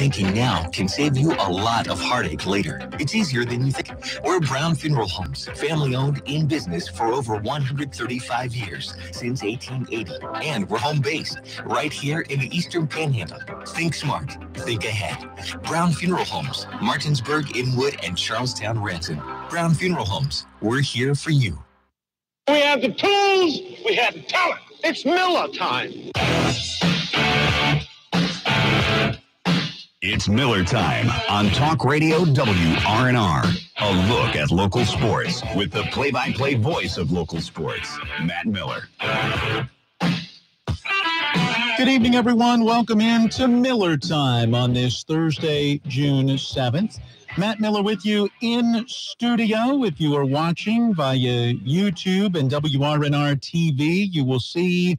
thinking now can save you a lot of heartache later. It's easier than you think. We're Brown Funeral Homes, family-owned, in business for over 135 years, since 1880. And we're home-based, right here in the Eastern Panhandle. Think smart. Think ahead. Brown Funeral Homes, Martinsburg, Inwood, and Charlestown, Ranson. Brown Funeral Homes. We're here for you. We have the tools. We have the talent. It's Miller time. It's Miller time on Talk Radio WRNR. A look at local sports with the play-by-play voice of local sports, Matt Miller. Good evening, everyone. Welcome in to Miller time on this Thursday, June 7th. Matt Miller with you in studio. If you are watching via YouTube and WRNR TV, you will see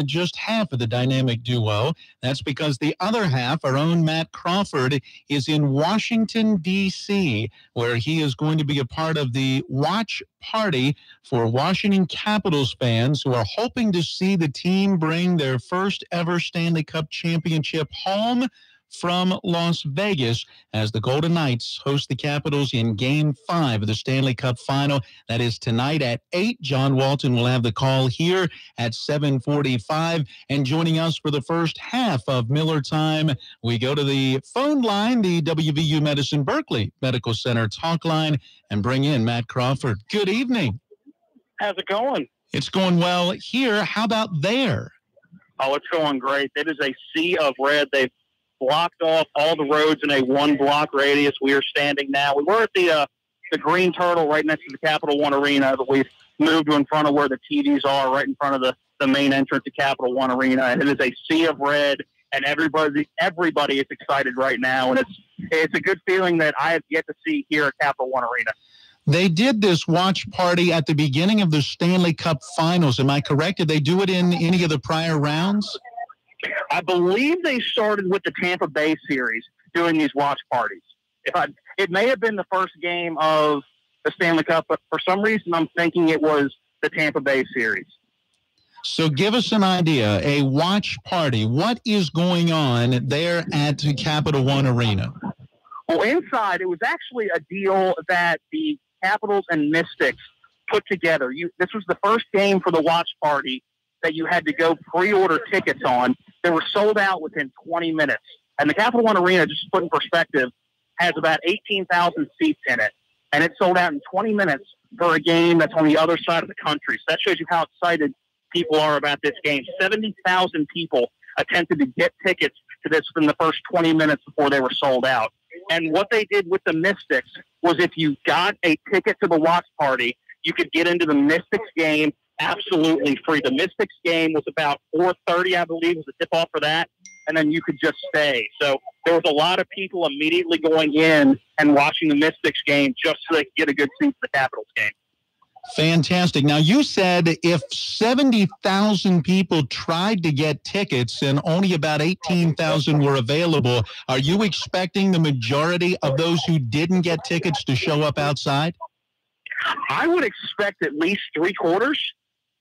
just half of the dynamic duo. That's because the other half, our own Matt Crawford, is in Washington, D.C., where he is going to be a part of the watch party for Washington Capitals fans who are hoping to see the team bring their first ever Stanley Cup championship home from Las Vegas as the Golden Knights host the Capitals in Game 5 of the Stanley Cup Final. That is tonight at 8. John Walton will have the call here at 7:45. And joining us for the first half of Miller Time, we go to the phone line, the WVU Medicine Berkeley Medical Center talk line, and bring in Matt Crawford. Good evening. How's it going? It's going well here. How about there? Oh, it's going great. It is a sea of red. They've blocked off all the roads in a one-block radius. We are standing now. We were at the Green Turtle right next to the Capital One Arena, but we've moved to in front of where the TVs are, right in front of the main entrance to Capital One Arena. And it is a sea of red, and everybody is excited right now. And it's a good feeling that I have yet to see here at Capital One Arena. They did this watch party at the beginning of the Stanley Cup Finals. Am I correct? Did they do it in any of the prior rounds? I believe they started with the Tampa Bay series doing these watch parties. It may have been the first game of the Stanley Cup, but for some reason I'm thinking it was the Tampa Bay series. So give us an idea, a watch party. What is going on there at Capital One Arena? Well, inside, it was actually a deal that the Capitals and Mystics put together. This was the first game for the watch party that you had to go pre-order tickets on. They were sold out within 20 minutes. And the Capital One Arena, just to put in perspective, has about 18,000 seats in it. And it sold out in 20 minutes for a game that's on the other side of the country. So that shows you how excited people are about this game. 70,000 people attempted to get tickets to this in the first 20 minutes before they were sold out. And what they did with the Mystics was if you got a ticket to the watch party, you could get into the Mystics game absolutely free. The Mystics game was about 4:30, I believe, was the tip-off for that, and then you could just stay. So there was a lot of people immediately going in and watching the Mystics game just so they could get a good seat for the Capitals game. Fantastic. Now, you said if 70,000 people tried to get tickets and only about 18,000 were available, are you expecting the majority of those who didn't get tickets to show up outside? I would expect at least three-quarters.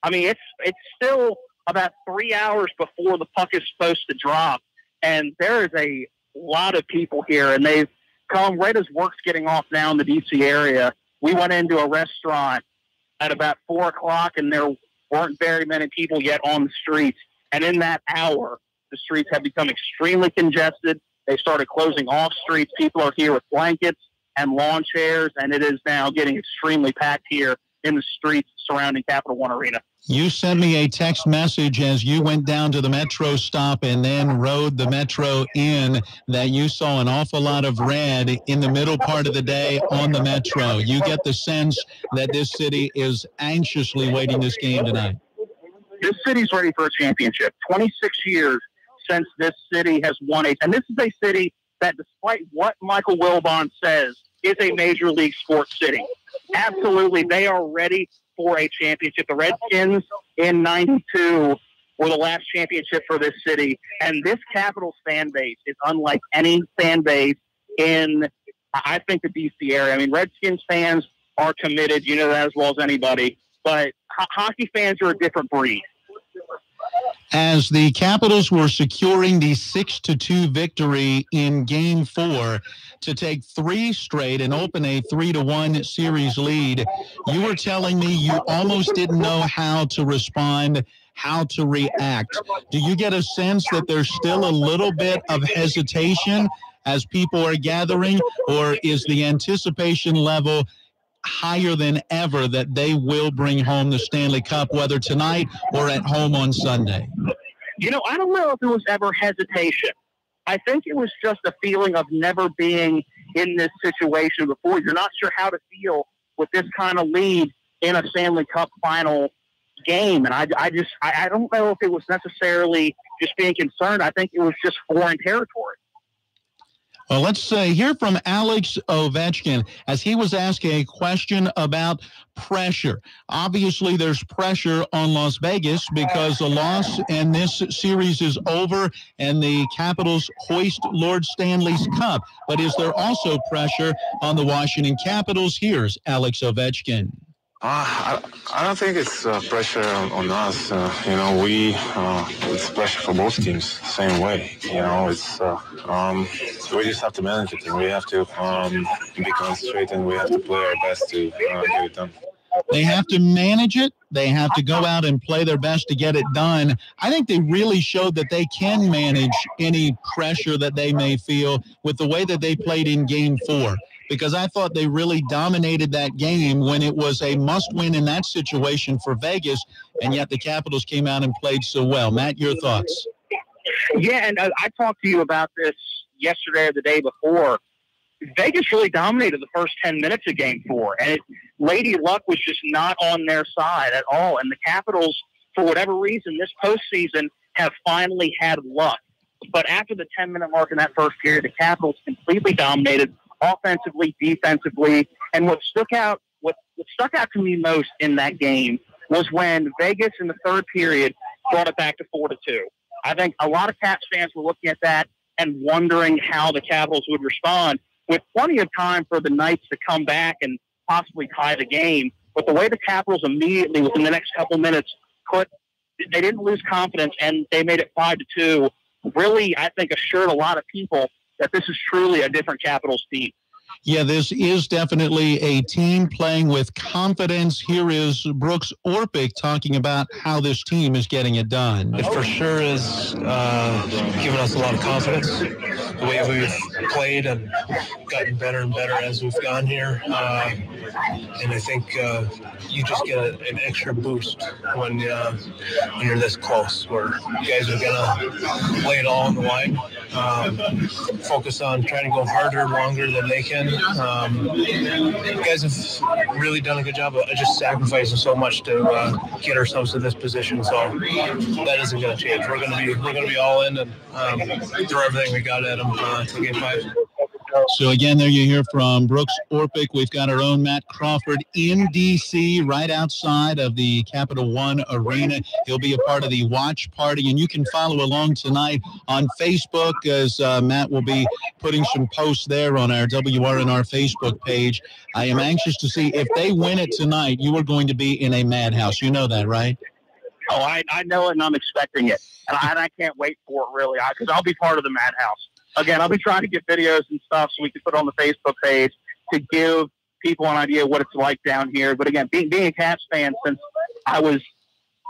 I mean, it's still about 3 hours before the puck is supposed to drop, and there is a lot of people here, and they've come right as work's getting off now in the D.C. area. We went into a restaurant at about 4 o'clock, and there weren't very many people yet on the streets. And in that hour, the streets have become extremely congested. They started closing off streets. People are here with blankets and lawn chairs, and it is now getting extremely packed here in the streets surrounding Capital One Arena. You sent me a text message as you went down to the Metro stop and then rode the Metro in that you saw an awful lot of red in the middle part of the day on the Metro. You get the sense that this city is anxiously waiting this game tonight. This city's ready for a championship. 26 years since this city has won and this is a city that, despite what Michael Wilbon says, is a major league sports city. Absolutely, they are ready for a championship. The Redskins in 92 were the last championship for this city, and this Capitals fan base is unlike any fan base in, I think, the D.C. area. I mean, Redskins fans are committed, you know that as well as anybody, but hockey fans are a different breed. As the Capitals were securing the 6-2 victory in Game 4 to take 3 straight and open a 3-1 series lead, you were telling me you almost didn't know how to respond, how to react. Do you get a sense that there's still a little bit of hesitation as people are gathering, or is the anticipation level higher than ever that they will bring home the Stanley Cup, whether tonight or at home on Sunday? I don't know if it was ever hesitation. I think it was just a feeling of never being in this situation before. You're not sure how to feel with this kind of lead in a Stanley Cup final game. And I don't know if it was necessarily just being concerned. I think it was just foreign territory. Well, let's hear from Alex Ovechkin as he was asking a question about pressure. Obviously, there's pressure on Las Vegas because a loss and this series is over and the Capitals hoist Lord Stanley's Cup. But is there also pressure on the Washington Capitals? Here's Alex Ovechkin. I don't think it's pressure on us. It's pressure for both teams, same way. We just have to manage it, and we have to be concentrated, and we have to play our best to get it done. They have to manage it. They have to go out and play their best to get it done. I think they really showed that they can manage any pressure that they may feel with the way that they played in Game 4. Because I thought they really dominated that game when it was a must-win in that situation for Vegas, and yet the Capitals came out and played so well. Matt, your thoughts? Yeah, and I talked to you about this yesterday or the day before. Vegas really dominated the first 10 minutes of Game 4, and Lady Luck was just not on their side at all. And the Capitals, for whatever reason, this postseason have finally had luck. But after the 10-minute mark in that first period, the Capitals completely dominated offensively, defensively, and what stuck out to me most in that game was when Vegas in the third period brought it back to 4-2. I think a lot of Caps fans were looking at that and wondering how the Capitals would respond, with plenty of time for the Knights to come back and possibly tie the game. But the way the Capitals immediately, within the next couple minutes, they didn't lose confidence and they made it 5-2. Really, I think assured a lot of people that this is truly a different Capitals team. Yeah, this is definitely a team playing with confidence. Here is Brooks Orpik talking about how this team is getting it done. It for sure is giving us a lot of confidence. The way we've played and gotten better and better as we've gone here. And I think you just get an extra boost when you're this close, where you guys are going to lay it all on the line. Focus on trying to go harder, longer than they can. You guys have really done a good job of just sacrificing so much to get ourselves to this position. So that isn't going to change. We're going to be all in and throw everything we got at them to Game 5. So again, there you hear from Brooks Orpik. We've got our own Matt Crawford in D.C., right outside of the Capital One Arena. He'll be a part of the watch party, and you can follow along tonight on Facebook as Matt will be putting some posts there on our WRNR Facebook page. I am anxious to see if they win it tonight. You are going to be in a madhouse. You know that, right? Oh, I know it, and I'm expecting it. And I can't wait for it, really, because I'll be part of the madhouse. Again, I'll be trying to get videos and stuff so we can put on the Facebook page to give people an idea of what it's like down here. But again, being a Caps fan since I was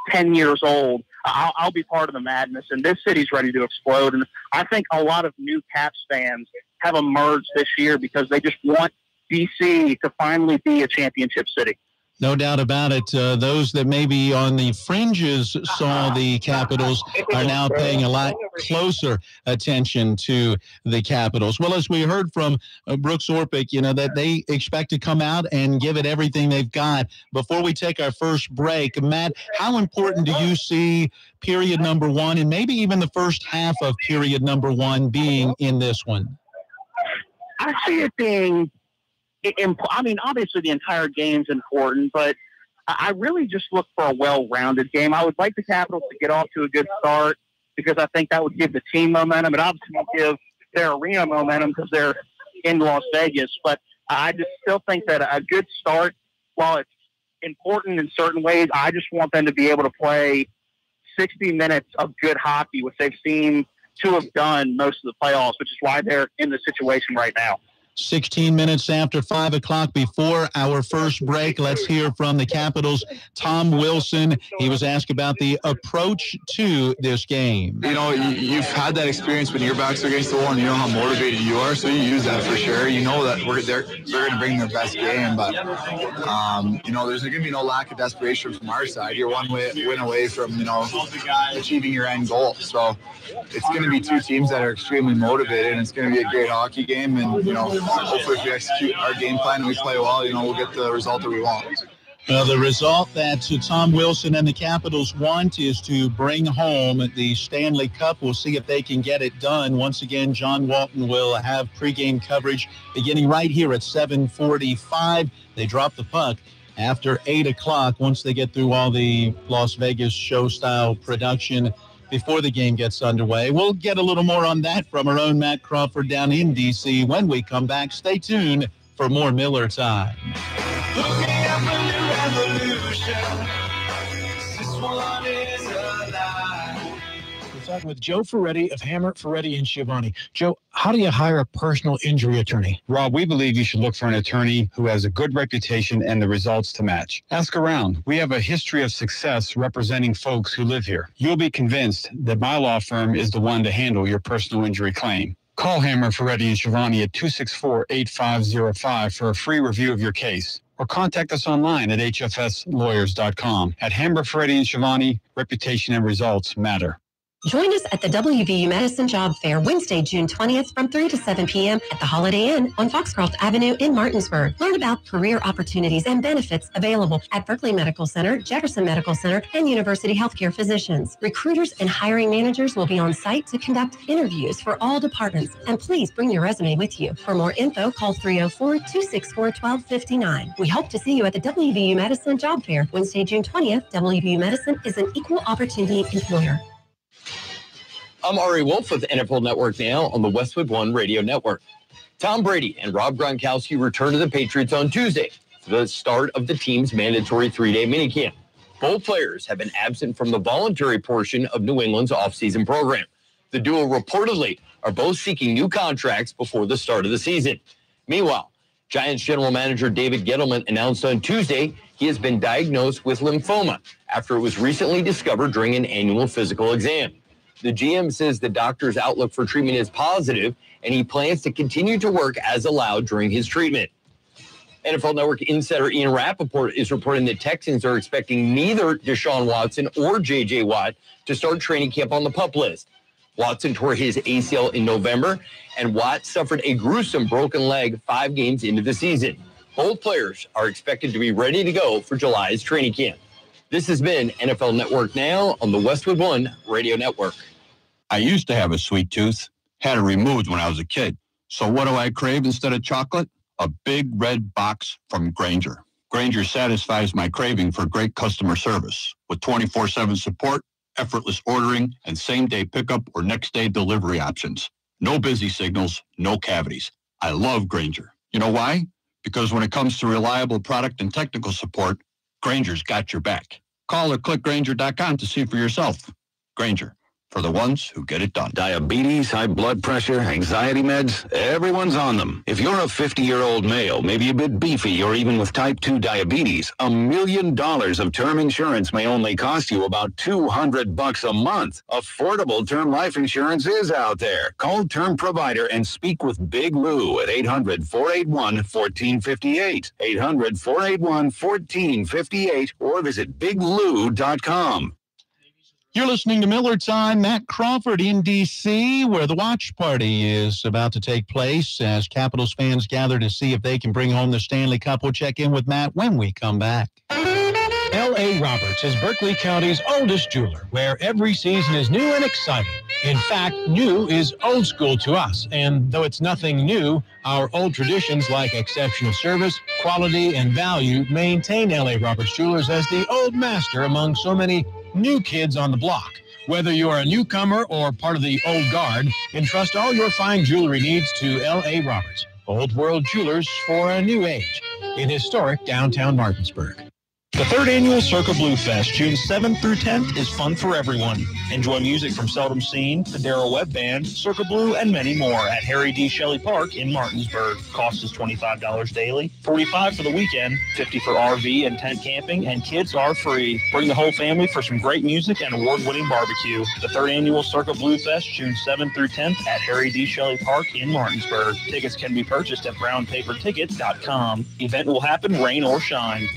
10 years old, I'll be part of the madness. And this city's ready to explode. And I think a lot of new Caps fans have emerged this year because they just want D.C. to finally be a championship city. No doubt about it. Those that maybe on the fringes saw the Capitals are now paying a lot closer attention to the Capitals. Well, as we heard from Brooks Orpik, that they expect to come out and give it everything they've got. Before we take our first break, Matt, how important do you see period number one and maybe even the first half of period number one being in this one? I see it being... obviously the entire game's important, but I really just look for a well-rounded game. I would like the Capitals to get off to a good start because I think that would give the team momentum. It obviously will give their arena momentum because they're in Las Vegas. But I just still think that a good start, while it's important in certain ways, I just want them to be able to play 60 minutes of good hockey, which they've seemed to have done most of the playoffs, which is why they're in the situation right now. 16 minutes after 5 o'clock before our first break. Let's hear from the Capitals' Tom Wilson. He was asked about the approach to this game. You know, you've had that experience when your backs are against the wall and you know how motivated you are, so you use that for sure. You know that they're going to bring their best game, but, you know, there's going to be no lack of desperation from our side. You're one win away from, you know, achieving your end goal. So it's going to be two teams that are extremely motivated, and it's going to be a great hockey game, and, you know, hopefully if we execute our game plan and we play well, you know, we'll get the result that we want. The result that Tom Wilson and the Capitals want is to bring home the Stanley Cup. We'll see if they can get it done. Once again, John Walton will have pregame coverage beginning right here at 7:45. They drop the puck after 8 o'clock once they get through all the Las Vegas show-style production before the game gets underway. We'll get a little more on that from our own Matt Crawford down in D.C. when we come back. Stay tuned for more Miller Time. We're talking with Joe Ferretti of Hammer, Ferretti, and Schiavone. Joe, how do you hire a personal injury attorney? Rob, we believe you should look for an attorney who has a good reputation and the results to match. Ask around. We have a history of success representing folks who live here. You'll be convinced that my law firm is the one to handle your personal injury claim. Call Hammer, Ferretti, and Schiavone at 264-8505 for a free review of your case. Or contact us online at hfslawyers.com. At Hammer, Ferretti, and Schiavone, reputation and results matter. Join us at the WVU Medicine Job Fair Wednesday, June 20th from 3 to 7 p.m. at the Holiday Inn on Foxcroft Avenue in Martinsburg. Learn about career opportunities and benefits available at Berkeley Medical Center, Jefferson Medical Center, and University Healthcare Physicians. Recruiters and hiring managers will be on site to conduct interviews for all departments. And please bring your resume with you. For more info, call 304-264-1259. We hope to see you at the WVU Medicine Job Fair Wednesday, June 20th. WVU Medicine is an equal opportunity employer. I'm Ari Wolf with NFL Network Now on the Westwood One Radio Network. Tom Brady and Rob Gronkowski return to the Patriots on Tuesday for the start of the team's mandatory 3-day minicamp. Both players have been absent from the voluntary portion of New England's offseason program. The duo reportedly are both seeking new contracts before the start of the season. Meanwhile, Giants general manager David Gettleman announced on Tuesday he has been diagnosed with lymphoma after it was recently discovered during an annual physical exam. The GM says the doctor's outlook for treatment is positive, and he plans to continue to work as allowed during his treatment. NFL Network insider Ian Rappaport is reporting that Texans are expecting neither Deshaun Watson or J.J. Watt to start training camp on the PUP list. Watson tore his ACL in November, and Watt suffered a gruesome broken leg 5 games into the season. Both players are expected to be ready to go for July's training camp. This has been NFL Network Now on the Westwood One Radio Network. I used to have a sweet tooth, had it removed when I was a kid. So what do I crave instead of chocolate? A big red box from Grainger. Grainger satisfies my craving for great customer service with 24/7 support, effortless ordering, and same-day pickup or next-day delivery options. No busy signals, no cavities. I love Grainger. You know why? Because when it comes to reliable product and technical support, Grainger's got your back. Call or click Grainger.com to see for yourself. Grainger, for the ones who get it done. Diabetes, high blood pressure, anxiety meds, everyone's on them. If you're a 50-year-old male, maybe a bit beefy, or even with type 2 diabetes, $1 million of term insurance may only cost you about $200 a month. Affordable term life insurance is out there. Call Term Provider and speak with Big Lou at 800-481-1458. 800-481-1458 or visit biglou.com. You're listening to Miller Time. Matt Crawford in D.C., where the watch party is about to take place as Capitals fans gather to see if they can bring home the Stanley Cup. We'll check in with Matt when we come back. L.A. Roberts is Berkeley County's oldest jeweler, where every season is new and exciting. In fact, new is old school to us, and though it's nothing new, our old traditions like exceptional service, quality, and value maintain L.A. Roberts Jewelers as the old master among so many new kids on the block. Whether you are a newcomer or part of the old guard, entrust all your fine jewelry needs to L.A. Roberts, Old World Jewelers for a new age, in historic downtown Martinsburg. The third annual Circa Blue Fest, June 7th through 10th, is fun for everyone. Enjoy music from Seldom Seen, the Darrell Webb Band, Circa Blue, and many more at Harry D. Shelley Park in Martinsburg. Cost is $25 daily, $45 for the weekend, $50 for RV and tent camping, and kids are free. Bring the whole family for some great music and award-winning barbecue. The third annual Circa Blue Fest, June 7th through 10th at Harry D. Shelley Park in Martinsburg. Tickets can be purchased at brownpapertickets.com. Event will happen rain or shine.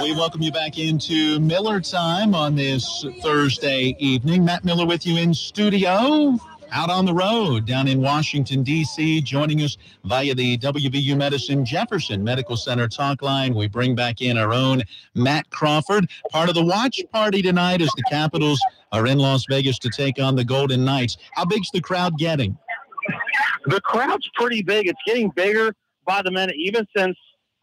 We welcome you back into Miller Time on this Thursday evening. Matt Miller with you in studio, out on the road down in Washington, D.C., joining us via the WVU Medicine Jefferson Medical Center talk line. We bring back in our own Matt Crawford. Part of the watch party tonight as the Capitals are in Las Vegas to take on the Golden Knights. How big's the crowd getting? The crowd's pretty big. It's getting bigger by the minute. Even since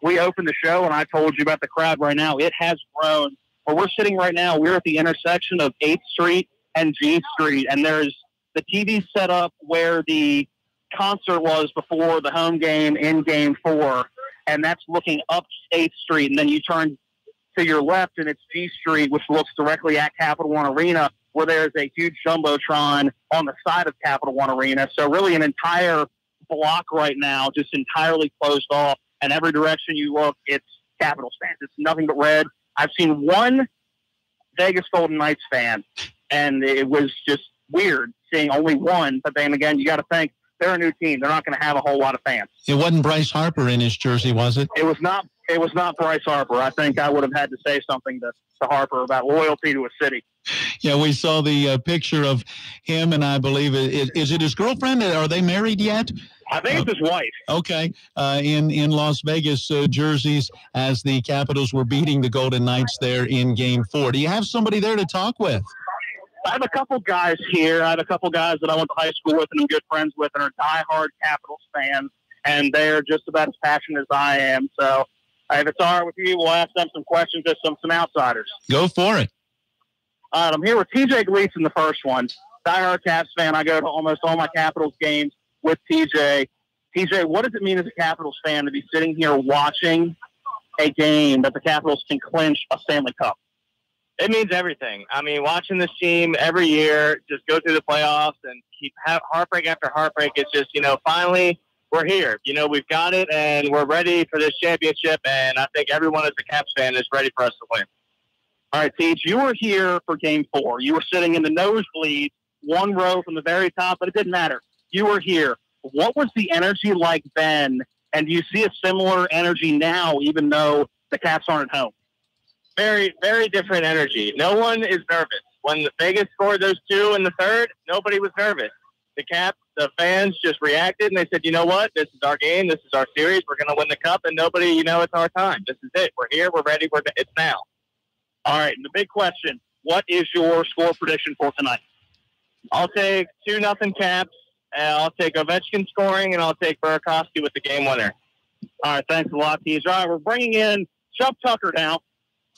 we opened the show and I told you about the crowd right now, it has grown. Where we're sitting right now, we're at the intersection of 8th Street and G Street, and there's the TV set up where the concert was before the home game in Game 4, and that's looking up 8th Street, and then you turn to your left, and it's G Street, which looks directly at Capital One Arena, where there's a huge Jumbotron on the side of Capital One Arena. So really an entire block right now, just entirely closed off. And every direction you look, it's Capitals fans. It's nothing but red. I've seen one Vegas Golden Knights fan, and it was just weird seeing only one. But then again, you got to think they're a new team. They're not going to have a whole lot of fans. It wasn't Bryce Harper in his jersey, was it? It was not. It was not Bryce Harper. I think I would have had to say something to Harper about loyalty to a city. Yeah, we saw the picture of him, and I believe is it his girlfriend? Are they married yet? I think it's his wife. Okay, in Las Vegas jerseys as the Capitals were beating the Golden Knights there in Game 4. Do you have somebody there to talk with? I have a couple guys here. I have a couple guys that I went to high school with and I'm good friends with and are diehard Capitals fans, and they're just about as passionate as I am. So if it's all right with you, we'll ask them some questions as some outsiders. Go for it. All right, I'm here with TJ Gleason, the first one. Diehard Caps fan. I go to almost all my Capitals games with TJ. TJ, what does it mean as a Capitals fan to be sitting here watching a game that the Capitals can clinch a Stanley Cup? It means everything. I mean, watching this team every year just go through the playoffs and keep heartbreak after heartbreak. It's just, finally we're here. We've got it, and we're ready for this championship, and I think everyone as a Caps fan is ready for us to win. All right, Teach, you were here for Game 4. You were sitting in the nosebleed, one row from the very top, but it didn't matter. You were here. What was the energy like then, and do you see a similar energy now, even though the Caps aren't at home? Very, very different energy. No one is nervous. When the Vegas scored those two in the third, nobody was nervous. The fans just reacted, and they said, you know what? This is our game. This is our series. We're going to win the Cup, and nobody, it's our time. This is it. We're here. We're ready. It's now. All right, and the big question, what is your score prediction for tonight? I'll take 2-0 Caps, and I'll take Ovechkin scoring, and I'll take Burakovsky with the game winner. All right, thanks a lot, Teach. All right, we're bringing in Chuck Tucker now.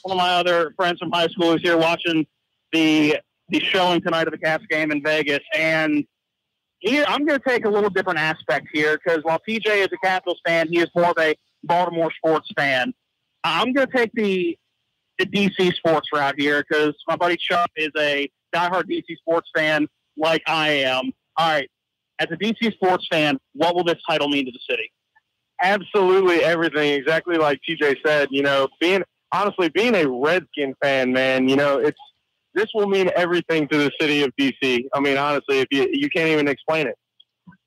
One of my other friends from high school is here watching the showing tonight of the Caps game in Vegas. And I'm going to take a little different aspect here because while TJ is a Capitals fan, he is more of a Baltimore sports fan. I'm going to take the DC sports route here because my buddy Chuck is a diehard DC sports fan like I am. All right, as a DC sports fan, what will this title mean to the city? Absolutely everything, exactly like TJ said. Being a Redskin fan, man, this will mean everything to the city of DC. I mean, honestly, if you can't even explain it.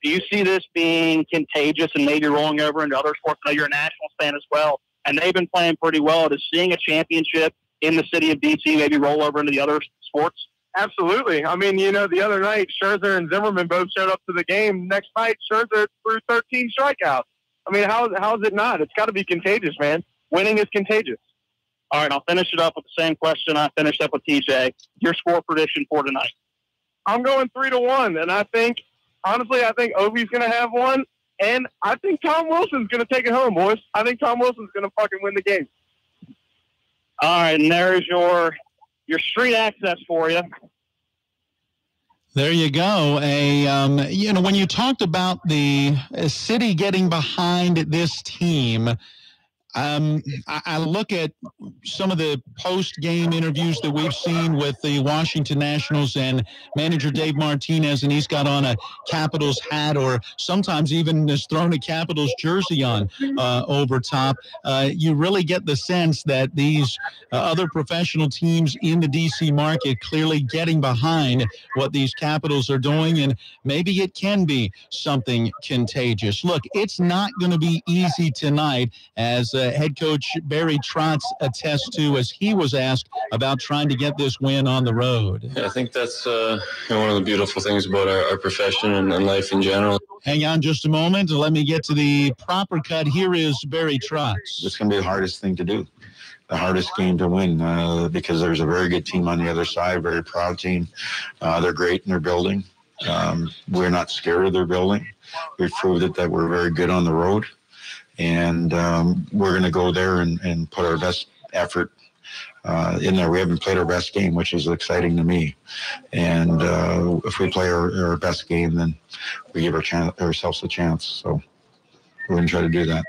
Do you see this being contagious and maybe rolling over into other sports? I know you're a Nationals fan as well, and they've been playing pretty well. Does seeing a championship in the city of DC maybe roll over into the other sports? Absolutely. I mean, the other night, Scherzer and Zimmerman both showed up to the game. Next night, Scherzer threw 13 strikeouts. I mean, how is it not? It's got to be contagious, man. Winning is contagious. All right, I'll finish it up with the same question I finished up with TJ. Your score prediction for tonight? I'm going 3-1, and I think Ovi's going to have one, and I think Tom Wilson's going to take it home, boys. I think Tom Wilson's going to fucking win the game. All right, and there's your street access for you. There you go. When you talked about the city getting behind this team, I look at some of the post-game interviews that we've seen with the Washington Nationals and manager Dave Martinez, and he's got on a Capitals hat or sometimes even has thrown a Capitals jersey on over top. You really get the sense that these other professional teams in the D.C. market clearly getting behind what these Capitals are doing, and maybe it can be something contagious. Look, it's not going to be easy tonight, as head coach Barry Trotz attests to, as he was asked about trying to get this win on the road. Yeah, I think that's one of the beautiful things about our profession and life in general. Hang on just a moment. Let me get to the proper cut. Here is Barry Trotz. It's going to be the hardest thing to do, the hardest game to win, because there's a very good team on the other side, very proud team. They're great in their building. We're not scared of their building. We've proved it that we're very good on the road. And we're going to go there and put our best effort in there. We haven't played our best game, which is exciting to me. And if we play our best game, then we give ourselves a chance. So we're going to try to do that.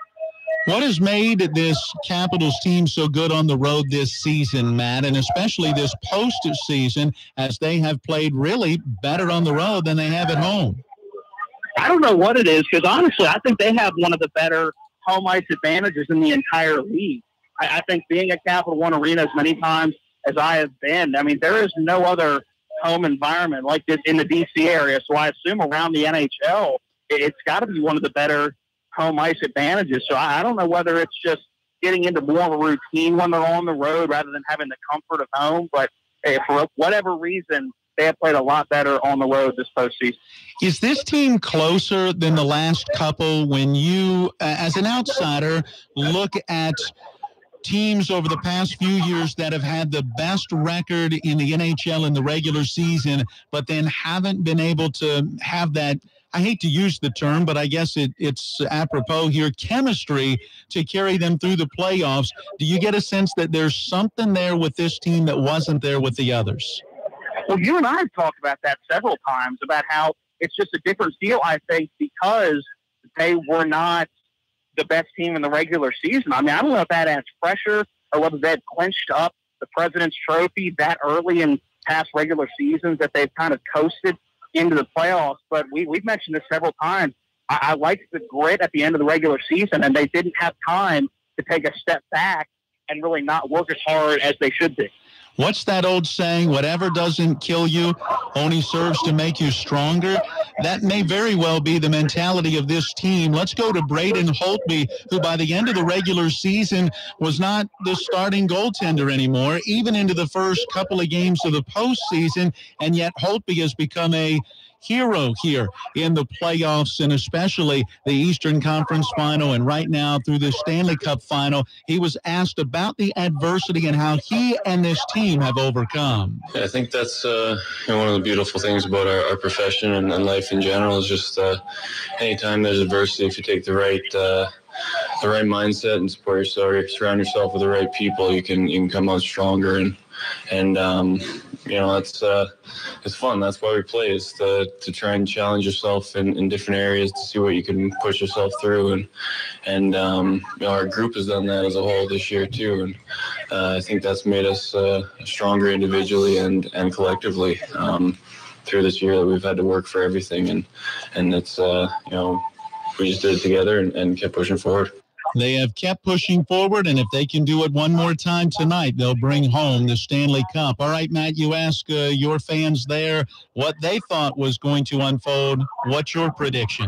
What has made this Capitals team so good on the road this season, Matt, and especially this postseason, as they have played really better on the road than they have at home? I don't know what it is, because honestly, I think they have one of the better home ice advantages in the entire league. I think being at Capital One Arena as many times as I have been, I mean, there is no other home environment like this in the D.C. area. So I assume around the NHL, it's got to be one of the better home ice advantages. So I don't know whether it's just getting into more of a routine when they're on the road rather than having the comfort of home. But for whatever reason, they have played a lot better on the road this postseason. Is this team closer than the last couple when you, as an outsider, look at teams over the past few years that have had the best record in the NHL in the regular season, but then haven't been able to have that, I hate to use the term, but I guess it's apropos here, chemistry to carry them through the playoffs? Do you get a sense that there's something there with this team that wasn't there with the others? Well, you and I have talked about that several times, about how it's just a different feel, I think, because they were not the best team in the regular season. I mean, I don't know if that adds pressure or whether they've clinched up the President's Trophy that early in past regular seasons that they've kind of coasted into the playoffs. But we've mentioned this several times. I liked the grit at the end of the regular season, and they didn't have time to take a step back and really not work as hard as they should be. What's that old saying? Whatever doesn't kill you only serves to make you stronger. That may very well be the mentality of this team. Let's go to Braden Holtby, who by the end of the regular season was not the starting goaltender anymore, even into the first couple of games of the postseason, and yet Holtby has become a hero here in the playoffs, and especially the Eastern Conference Final, and right now through the Stanley Cup Final. He was asked about the adversity and how he and this team have overcome. Yeah, I think that's one of the beautiful things about our profession and life in general is just anytime there's adversity, if you take the right mindset and support yourself, surround yourself with the right people, you can come out stronger, and it's fun. That's why we play, is to try and challenge yourself in different areas to see what you can push yourself through, and our group has done that as a whole this year too, and I think that's made us stronger individually and collectively through this year that we've had to work for everything, and it's we just did it together and kept pushing forward. They have kept pushing forward, and if they can do it one more time tonight, they'll bring home the Stanley Cup. All right, Matt, you ask your fans there what they thought was going to unfold. What's your prediction?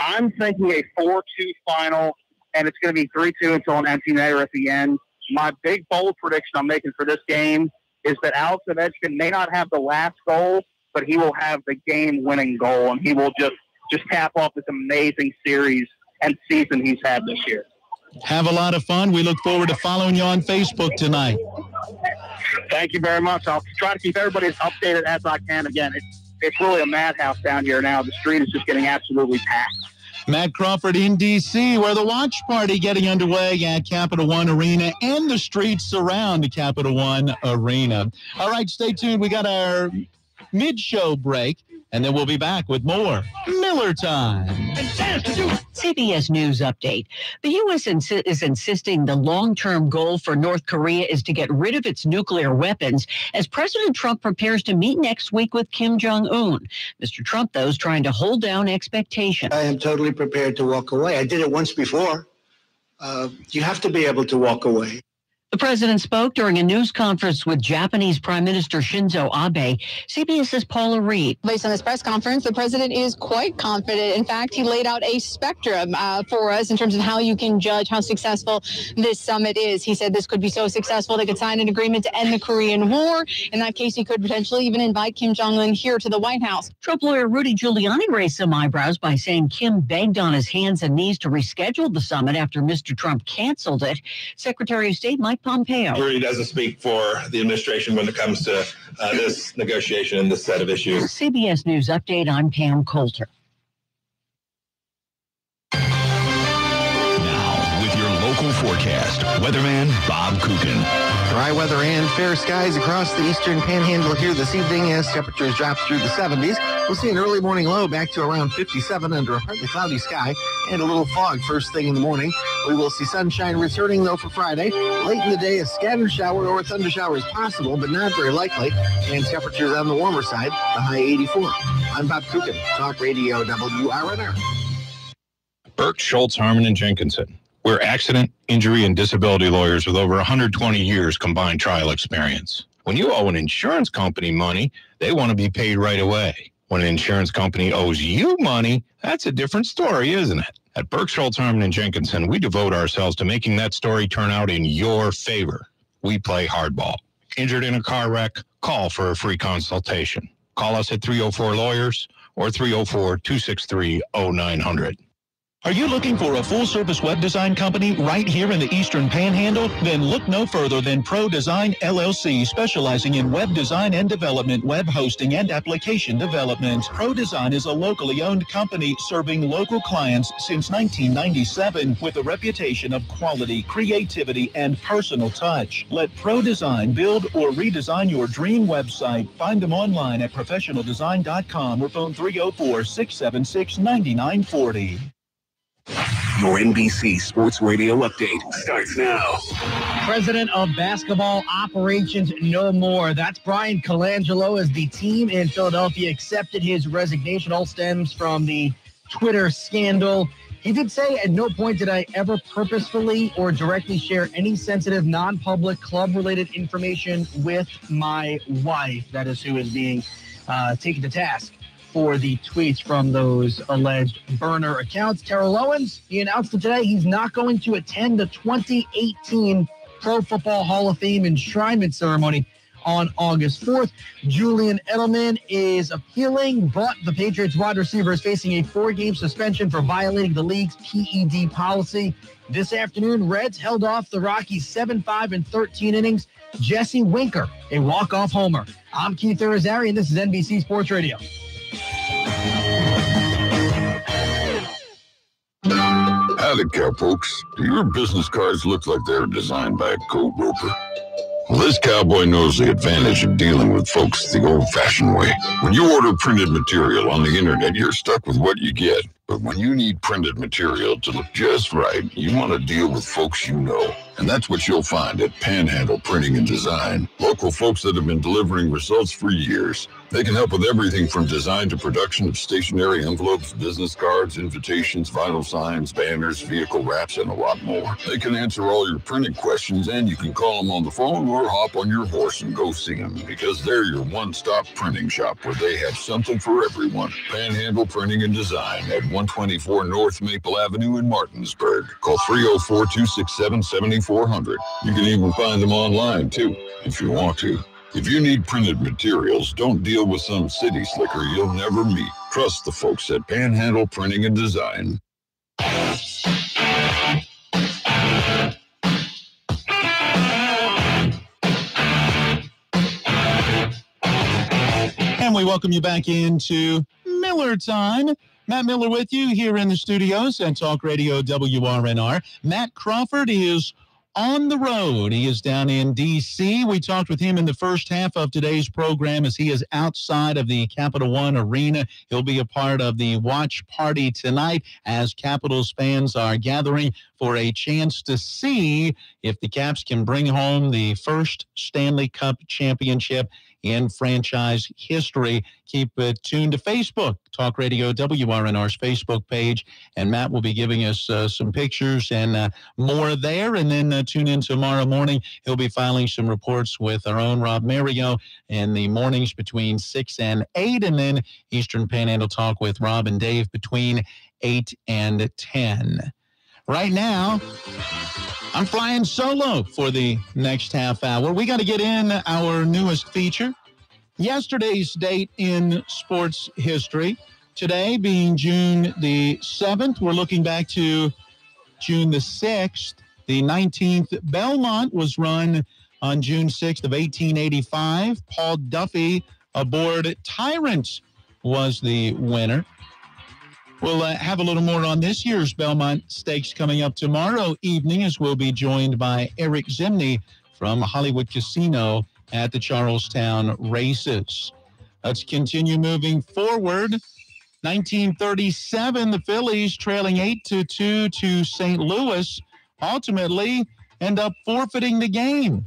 I'm thinking a 4-2 final, and it's going to be 3-2 until an empty netter at the end. My big, bold prediction I'm making for this game is that Alex Ovechkin may not have the last goal, but he will have the game-winning goal, and he will just cap off this amazing series and season he's had this year. Have a lot of fun. We look forward to following you on Facebook tonight. Thank you very much. I'll try to keep everybody as updated as I can. Again, it's really a madhouse down here now. The street is just getting absolutely packed. Matt Crawford in D.C., where the watch party getting underway at Capital One Arena and the streets around Capital One Arena. All right, stay tuned. We got our mid-show break, and then we'll be back with more Miller Time. CBS News update. The U.S. is insisting the long-term goal for North Korea is to get rid of its nuclear weapons as President Trump prepares to meet next week with Kim Jong-un. Mr. Trump, though, is trying to hold down expectations. I am totally prepared to walk away. I did it once before. You have to be able to walk away. The president spoke during a news conference with Japanese Prime Minister Shinzo Abe. CBS's Paula Reed. Based on this press conference, the president is quite confident. In fact, he laid out a spectrum for us in terms of how you can judge how successful this summit is. He said this could be so successful they could sign an agreement to end the Korean War. In that case, he could potentially even invite Kim Jong-un here to the White House. Trump lawyer Rudy Giuliani raised some eyebrows by saying Kim begged on his hands and knees to reschedule the summit after Mr. Trump canceled it. Secretary of State Mike Pompeo. Rudy doesn't speak for the administration when it comes to this negotiation and this set of issues. CBS News Update, I'm Pam Coulter. Now, with your local forecast, weatherman Bob Kukin. Dry weather and fair skies across the eastern panhandle here this evening as temperatures drop through the 70s. We'll see an early morning low back to around 57 under a partly cloudy sky and a little fog first thing in the morning. We will see sunshine returning, though, for Friday. Late in the day, a scattered shower or thunder shower is possible, but not very likely. And temperatures on the warmer side, the high 84. I'm Bob Kukin, Talk Radio WRNR. Burke, Schultz, Harmon, and Jenkinson. We're accident, injury, and disability lawyers with over 120 years combined trial experience. When you owe an insurance company money, they want to be paid right away. When an insurance company owes you money, that's a different story, isn't it? At Burke, Schultz, Harmon, and Jenkinson, we devote ourselves to making that story turn out in your favor. We play hardball. Injured in a car wreck? Call for a free consultation. Call us at 304-LAWYERS or 304-263-0900. Are you looking for a full-service web design company right here in the Eastern Panhandle? Then look no further than Pro Design LLC, specializing in web design and development, web hosting, and application development. Pro Design is a locally owned company serving local clients since 1997 with a reputation of quality, creativity, and personal touch. Let Pro Design build or redesign your dream website. Find them online at professionaldesign.com or phone 304-676-9940. Your NBC Sports Radio update starts now. President of Basketball Operations No More. That's Brian Colangelo, as the team in Philadelphia accepted his resignation. All stems from the Twitter scandal. He did say at no point did I ever purposefully or directly share any sensitive, non-public club-related information with my wife. That is who is being taken to task for the tweets from those alleged burner accounts. Terrell Owens, he announced today he's not going to attend the 2018 Pro Football Hall of Fame enshrinement ceremony on August 4th. Julian Edelman is appealing, but the Patriots wide receiver is facing a 4-game suspension for violating the league's PED policy. This afternoon, Reds held off the Rockies 7-5 in 13 innings. Jesse Winker, a walk-off homer. I'm Keith Irizarry, and this is NBC Sports Radio. Howdy, cowpokes. Do your business cards look like they're designed by a code roper? Well, this cowboy knows the advantage of dealing with folks the old-fashioned way. When you order printed material on the internet, you're stuck with what you get. But when you need printed material to look just right, you want to deal with folks you know. And that's what you'll find at Panhandle Printing and Design. Local folks that have been delivering results for years. They can help with everything from design to production of stationery envelopes, business cards, invitations, vinyl signs, banners, vehicle wraps, and a lot more. They can answer all your printing questions, and you can call them on the phone or hop on your horse and go see them, because they're your one-stop printing shop where they have something for everyone. Panhandle Printing and Design at 124 North Maple Avenue in Martinsburg. Call 304-267-7400. You can even find them online, too, if you want to. If you need printed materials, don't deal with some city slicker you'll never meet. Trust the folks at Panhandle Printing and Design. And we welcome you back into Miller Time. Matt Miller with you here in the studios at Talk Radio WRNR. Matt Crawford is on the road. He is down in D.C. We talked with him in the first half of today's program as he is outside of the Capital One Arena. He'll be a part of the watch party tonight as Capitals fans are gathering for a chance to see if the Caps can bring home the first Stanley Cup championship in franchise history. Keep tuned to Facebook, Talk Radio WRNR's Facebook page, and Matt will be giving us some pictures and more there. And then tune in tomorrow morning. He'll be filing some reports with our own Rob Mario in the mornings between 6 and 8, and then Eastern Panhandle Talk with Rob and Dave between 8 and 10. Right now, I'm flying solo for the next half hour. We got to get in our newest feature, yesterday's date in sports history. Today being June the 7th, we're looking back to June the 6th. The 19th Belmont was run on June 6th of 1885. Paul Duffy aboard Tyrant was the winner. We'll have a little more on this year's Belmont Stakes coming up tomorrow evening, as we'll be joined by Eric Zimney from Hollywood Casino at the Charlestown Races. Let's continue moving forward. 1937, the Phillies trailing 8-2 to St. Louis ultimately end up forfeiting the game.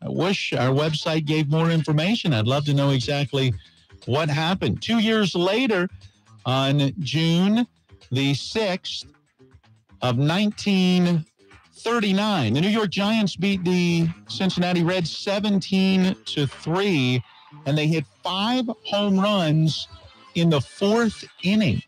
I wish our website gave more information. I'd love to know exactly what happened. 2 years later, on June the 6th of 1939, the New York Giants beat the Cincinnati Reds 17-3, and they hit 5 home runs in the 4th inning.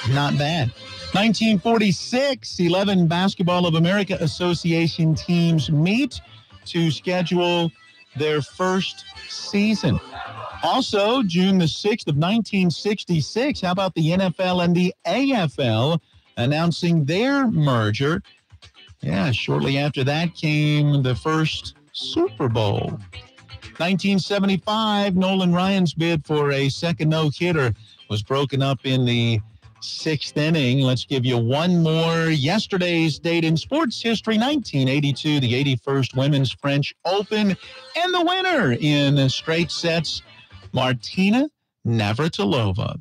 Not bad. 1946, 11 Basketball of America Association teams meet to schedule their first season. Also, June the 6th of 1966, how about the NFL and the AFL announcing their merger? Yeah, shortly after that came the first Super Bowl. 1975, Nolan Ryan's bid for a second no-hitter was broken up in the 6th inning. Let's give you one more. Yesterday's date in sports history, 1982, the 81st Women's French Open, and the winner in straight sets, Martina Navratilova.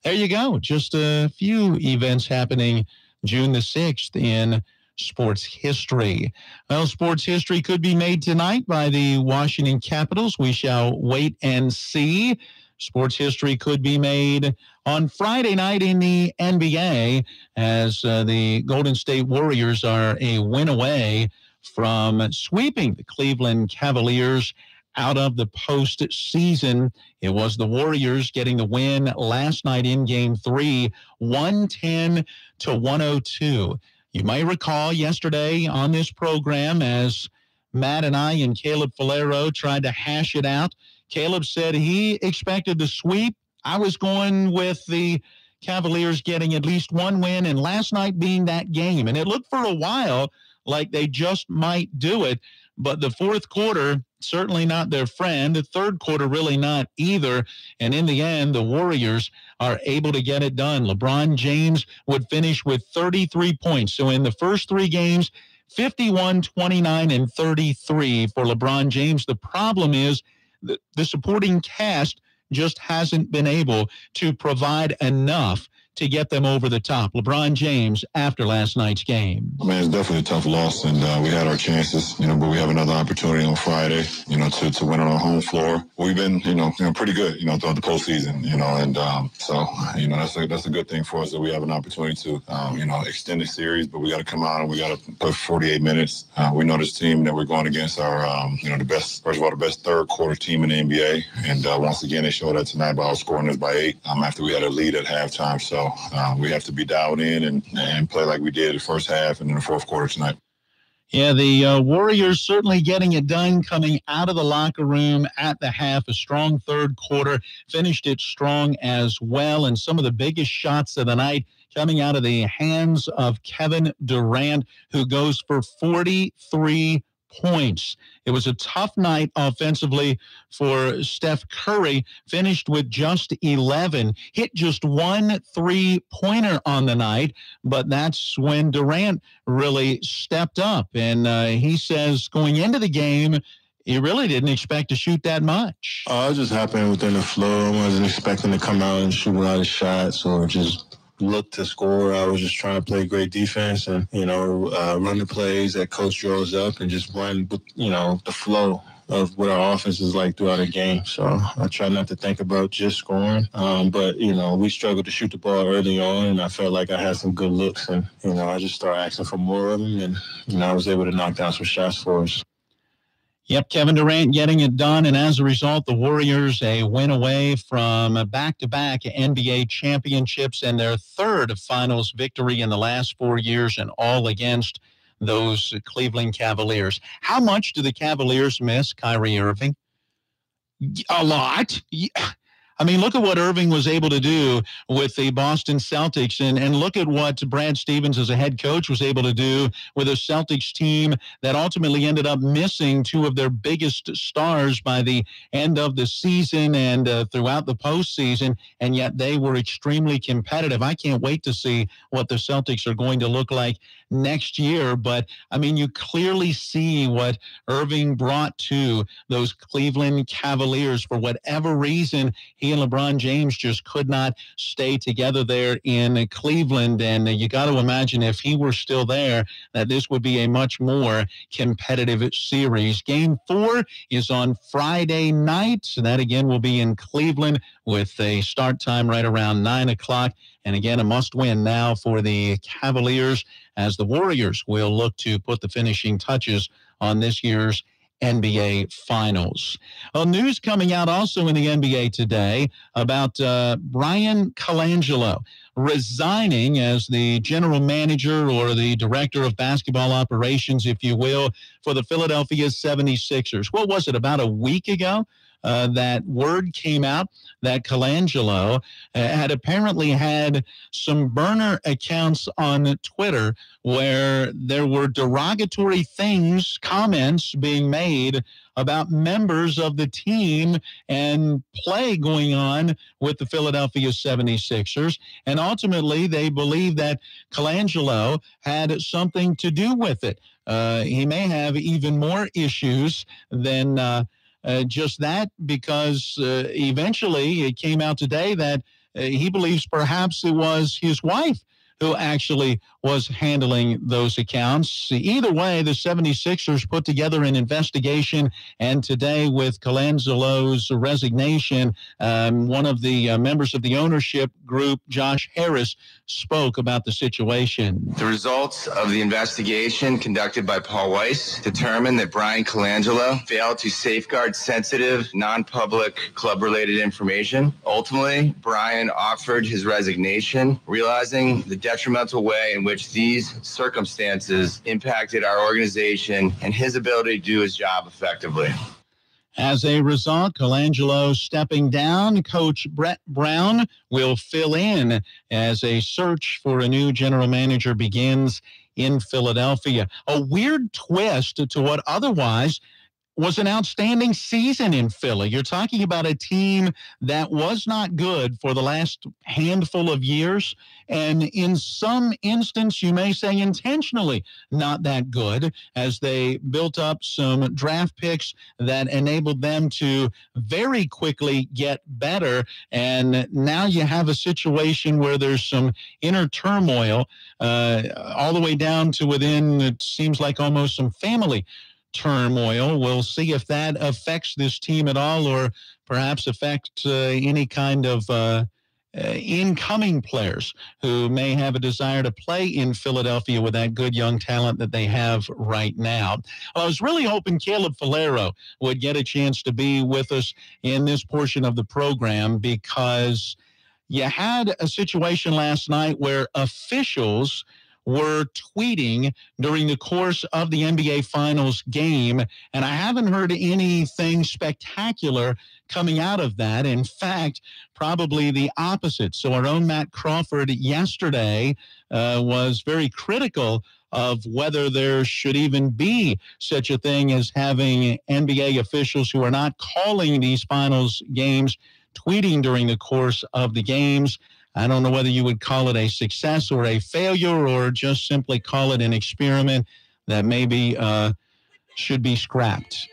There you go. Just a few events happening June the 6th in sports history. Well, sports history could be made tonight by the Washington Capitals. We shall wait and see. Sports history could be made on Friday night in the NBA as the Golden State Warriors are a win away from sweeping the Cleveland Cavaliers out of the postseason. It was the Warriors getting the win last night in Game 3, 110-102. You may recall yesterday on this program as Matt and I and Caleb Falero tried to hash it out. Caleb said he expected to sweep. I was going with the Cavaliers getting at least one win, and last night being that game. And it looked for a while like they just might do it, but the fourth quarter, certainly not their friend. The third quarter, really not either. And in the end, the Warriors are able to get it done. LeBron James would finish with 33 points. So in the first 3 games, 51, 29, and 33 for LeBron James. The problem is the supporting cast just hasn't been able to provide enough to get them over the top. LeBron James after last night's game. I mean, it's definitely a tough loss, and we had our chances, but we have another opportunity on Friday, to win on our home floor. We've been, pretty good, throughout the postseason, and so, that's a good thing for us that we have an opportunity to, extend the series, but we got to come out and we got to play 48 minutes. We know this team that we're going against are, the best third quarter team in the NBA, and once again, they showed that tonight by outscoring us by 8 after we had a lead at halftime. So we have to be dialed in and play like we did the first half and in the fourth quarter tonight. Yeah, the Warriors certainly getting it done coming out of the locker room at the half. A strong third quarter, finished it strong as well. And some of the biggest shots of the night coming out of the hands of Kevin Durant, who goes for 43 points. It was a tough night offensively for Steph Curry, finished with just 11, hit just 1 3-pointer on the night, but that's when Durant really stepped up. And he says going into the game, he really didn't expect to shoot that much. It just happened within the flow. I wasn't expecting to come out and shoot a lot of shots or just look to score. I was just trying to play great defense and, run the plays that coach draws up and just run, the flow of what our offense is like throughout a game. So I try not to think about just scoring. But we struggled to shoot the ball early on, and I felt like I had some good looks. And, I just started asking for more of them, and I was able to knock down some shots for us. Yep, Kevin Durant getting it done, and as a result, the Warriors a win away from back-to-back NBA championships and their third finals victory in the last 4 years, and all against those Cleveland Cavaliers. How much do the Cavaliers miss Kyrie Irving? A lot. I mean, look at what Irving was able to do with the Boston Celtics, and look at what Brad Stevens as a head coach was able to do with a Celtics team that ultimately ended up missing two of their biggest stars by the end of the season and throughout the postseason, and yet they were extremely competitive. I can't wait to see what the Celtics are going to look like next year, but I mean, you clearly see what Irving brought to those Cleveland Cavaliers. For whatever reason, he and LeBron James just could not stay together there in Cleveland, and you got to imagine if he were still there, that this would be a much more competitive series. Game 4 is on Friday night, so that again will be in Cleveland with a start time right around 9 o'clock. And again, a must-win now for the Cavaliers as the Warriors will look to put the finishing touches on this year's NBA Finals. Well, news coming out also in the NBA today about Bryan Colangelo resigning as the general manager or the director of basketball operations, if you will, for the Philadelphia 76ers. What was it, about a week ago? That word came out that Colangelo had apparently had some burner accounts on Twitter where there were derogatory comments being made about members of the team and play going on with the Philadelphia 76ers. And ultimately, they believe that Colangelo had something to do with it. He may have even more issues than just that, because eventually it came out today that he believes perhaps it was his wife who actually was handling those accounts. Either way, the 76ers put together an investigation, and today with Colangelo's resignation, one of the members of the ownership group, Josh Harris, spoke about the situation. The results of the investigation conducted by Paul Weiss determined that Bryan Colangelo failed to safeguard sensitive, non-public club-related information. Ultimately, Bryan offered his resignation, realizing the detrimental way in which these circumstances impacted our organization and his ability to do his job effectively. As a result, Colangelo stepping down. Coach Brett Brown will fill in as a search for a new general manager begins in Philadelphia. A weird twist to what otherwise was an outstanding season in Philly. You're talking about a team that was not good for the last handful of years, and in some instance, you may say intentionally not that good, as they built up some draft picks that enabled them to very quickly get better. And now you have a situation where there's some inner turmoil all the way down to within, it seems like almost some family turmoil. We'll see if that affects this team at all, or perhaps affect any kind of incoming players who may have a desire to play in Philadelphia with that good young talent that they have right now. Well, I was really hoping Caleb Falero would get a chance to be with us in this portion of the program, because you had a situation last night where officials were tweeting during the course of the NBA Finals game, and I haven't heard anything spectacular coming out of that. In fact, probably the opposite. So our own Matt Crawford yesterday was very critical of whether there should even be such a thing as having NBA officials who are not calling these finals games, tweeting during the course of the games. I don't know whether you would call it a success or a failure or just simply call it an experiment that maybe should be scrapped.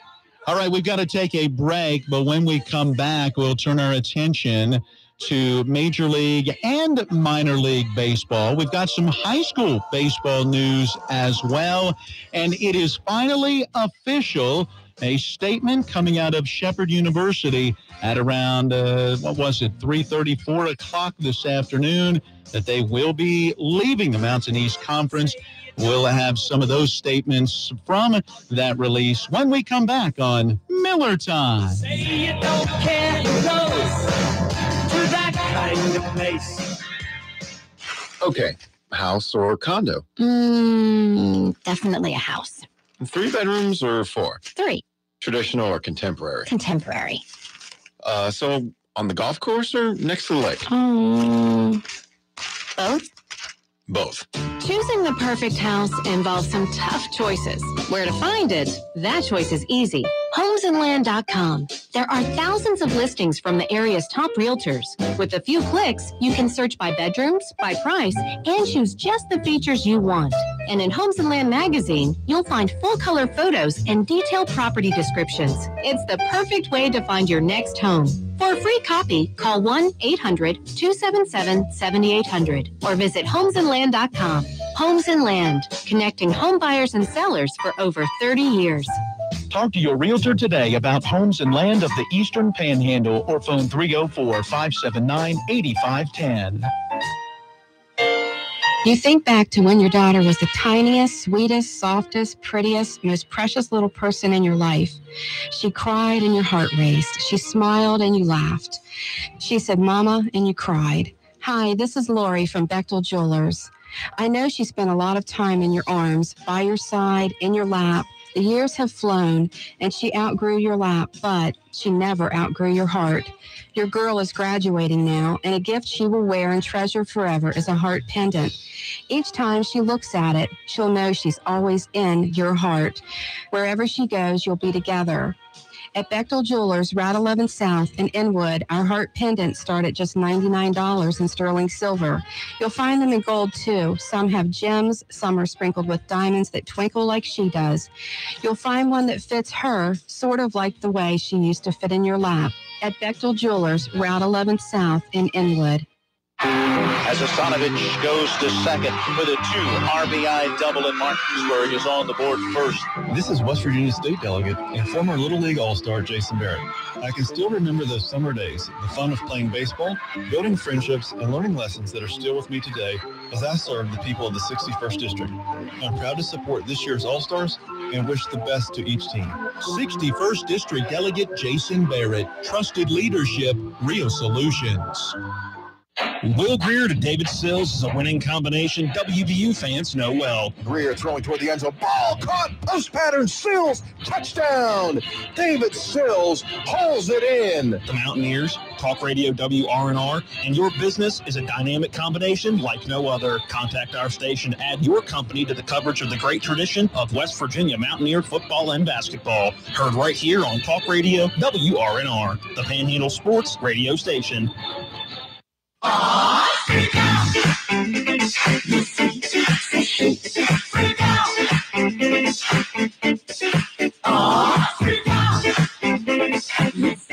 All right, we've got to take a break, but when we come back, we'll turn our attention to Major League and Minor League Baseball. We've got some high school baseball news as well, and it is finally official. A statement coming out of Shepherd University at around, 3:30, 4 o'clock this afternoon, that they will be leaving the Mountain East Conference. We'll have some of those statements from that release when we come back on Miller Time. Say you don't care who goes to that kind of place. Okay, house or condo? Definitely a house. 3 bedrooms or 4? 3. Traditional or contemporary? Contemporary. So on the golf course or next to the lake? Both. Both. Choosing the perfect house involves some tough choices. Where to find it? That choice is easy. Homesandland.com. There are thousands of listings from the area's top realtors. With a few clicks, you can search by bedrooms, by price, and choose just the features you want. And in Homes and Land magazine, you'll find full-color photos and detailed property descriptions. It's the perfect way to find your next home. For a free copy, call 1-800-277-7800 or visit homesandland.com. Homes and Land, connecting home buyers and sellers for over 30 years. Talk to your realtor today about Homes and Land of the Eastern Panhandle or phone 304-579-8510. You think back to when your daughter was the tiniest, sweetest, softest, prettiest, most precious little person in your life. She cried and your heart raced. She smiled and you laughed. She said, "Mama," and you cried. Hi, this is Lori from Bechtel Jewelers. I know she spent a lot of time in your arms, by your side, in your lap. The years have flown, and she outgrew your lap, but she never outgrew your heart. Your girl is graduating now, and a gift she will wear and treasure forever is a heart pendant. Each time she looks at it, she'll know she's always in your heart. Wherever she goes, you'll be together. At Bechtel Jewelers, Route 11 South in Inwood, our heart pendants start at just $99 in sterling silver. You'll find them in gold, too. Some have gems, some are sprinkled with diamonds that twinkle like she does. You'll find one that fits her, sort of like the way she used to fit in your lap. At Bechtel Jewelers, Route 11 South in Inwood. As Asanovic goes to second with a 2 RBI double, and Martinsburg is on the board first. This is West Virginia State delegate and former Little League All-Star Jason Barrett. I can still remember those summer days, the fun of playing baseball, building friendships, and learning lessons that are still with me today as I serve the people of the 61st District. I'm proud to support this year's All-Stars and wish the best to each team. 61st District Delegate Jason Barrett. Trusted leadership, real solutions. Will Greer to David Sills is a winning combination WVU fans know well. Greer throwing toward the end zone. Ball caught. Post pattern. Sills. Touchdown. David Sills hauls it in. The Mountaineers, Talk Radio WRNR, and your business is a dynamic combination like no other. Contact our station to add your company to the coverage of the great tradition of West Virginia Mountaineer football and basketball. Heard right here on Talk Radio WRNR, the Panhandle Sports radio station. Freak out! Freak out! Freak out!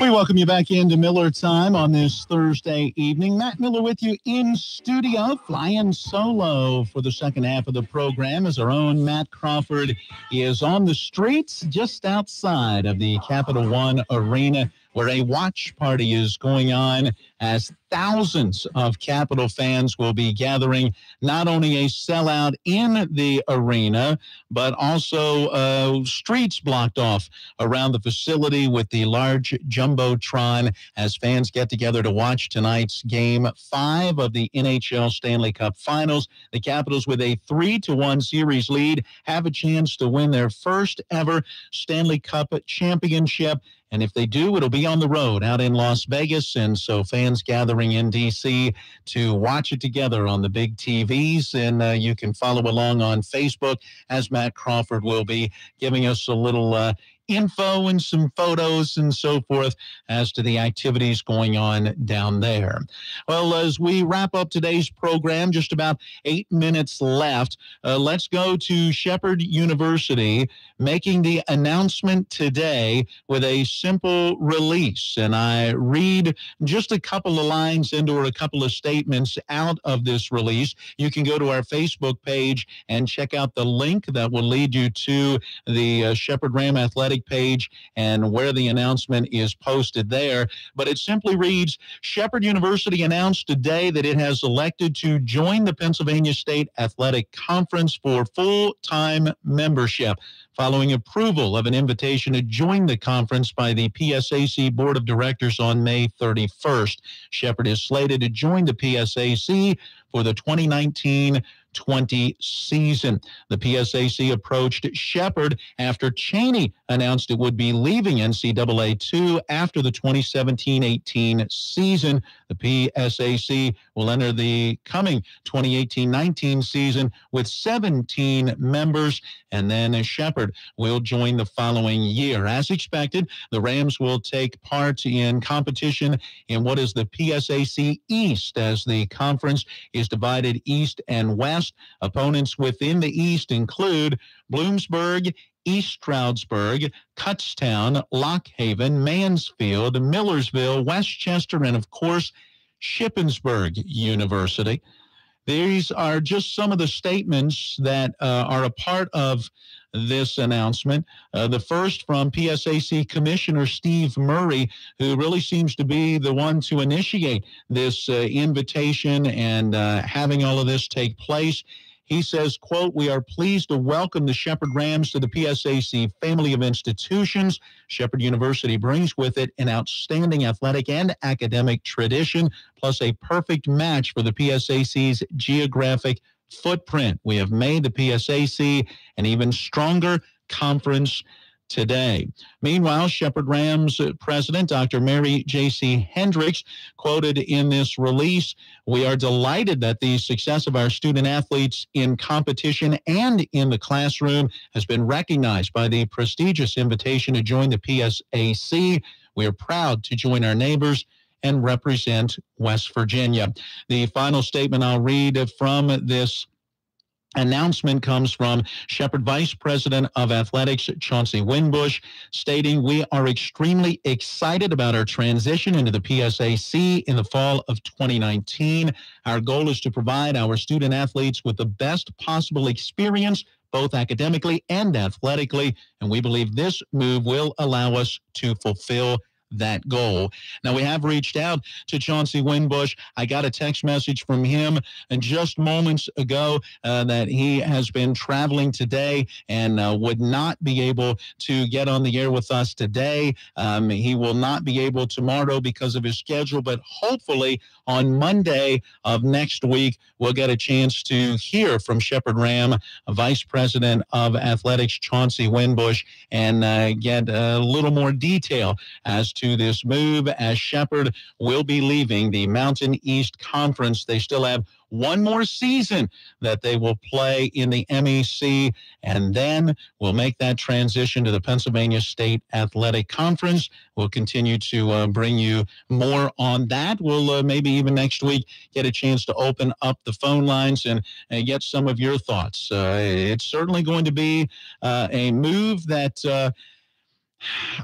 We welcome you back into Miller Time on this Thursday evening. Matt Miller with you in studio, flying solo for the second half of the program as our own Matt Crawford is on the streets just outside of the Capital One Arena, where a watch party is going on as thousands of Capital fans will be gathering, not only a sellout in the arena, but also streets blocked off around the facility with the large Jumbotron as fans get together to watch tonight's Game 5 of the NHL Stanley Cup Finals. The Capitals, with a 3-1 series lead, have a chance to win their first ever Stanley Cup championship. And if they do, it'll be on the road out in Las Vegas. And so fans gathering in D.C. to watch it together on the big TVs. And you can follow along on Facebook, as Matt Crawford will be giving us a little info and some photos and so forth as to the activities going on down there. Well, as we wrap up today's program, just about 8 minutes left, let's go to Shepherd University making the announcement today with a simple release. And I read just a couple of lines into or a couple of statements out of this release. You can go to our Facebook page and check out the link that will lead you to the Shepherd Ram Athletic page and where the announcement is posted there. But it simply reads, Shepherd University announced today that it has elected to join the Pennsylvania State Athletic Conference for full-time membership, following approval of an invitation to join the conference by the PSAC Board of Directors on May 31st. Shepherd is slated to join the PSAC for the 2019-20 season. The PSAC approached Shepherd after Cheney announced it would be leaving NCAA 2 after the 2017-18 season. The PSAC will enter the coming 2018-19 season with 17 members, and then Shepherd will join the following year. As expected, the Rams will take part in competition in what is the PSAC East, as the conference is divided east and west. Opponents within the East include Bloomsburg, East Stroudsburg, Kutztown, Lock Haven, Mansfield, Millersville, Westchester, and of course, Shippensburg University. These are just some of the statements that are a part of this announcement. The first from PSAC Commissioner Steve Murray, who really seems to be the one to initiate this invitation and having all of this take place. He says, quote, "We are pleased to welcome the Shepherd Rams to the PSAC family of institutions. Shepherd University brings with it an outstanding athletic and academic tradition, plus a perfect match for the PSAC's geographic footprint. We have made the PSAC an even stronger conference today." Meanwhile, Shepherd Rams President Dr. Mary J.C. Hendricks quoted in this release, "We are delighted that the success of our student athletes in competition and in the classroom has been recognized by the prestigious invitation to join the PSAC. We are proud to join our neighbors and represent West Virginia." The final statement I'll read from this announcement comes from Shepherd Vice President of Athletics, Chauncey Winbush, stating, "We are extremely excited about our transition into the PSAC in the fall of 2019. Our goal is to provide our student athletes with the best possible experience, both academically and athletically, and we believe this move will allow us to fulfill that goal." Now, we have reached out to Chauncey Winbush. I got a text message from him just moments ago that he has been traveling today and would not be able to get on the air with us today. He will not be able tomorrow because of his schedule, but hopefully on Monday of next week, we'll get a chance to hear from Shepherd Ram, Vice President of Athletics, Chauncey Winbush, and get a little more detail as to this move, as Shepherd will be leaving the Mountain East Conference. They still have one more season that they will play in the MEC, and then we'll make that transition to the Pennsylvania State Athletic Conference. We'll continue to bring you more on that. We'll maybe even next week get a chance to open up the phone lines and get some of your thoughts. It's certainly going to be a move that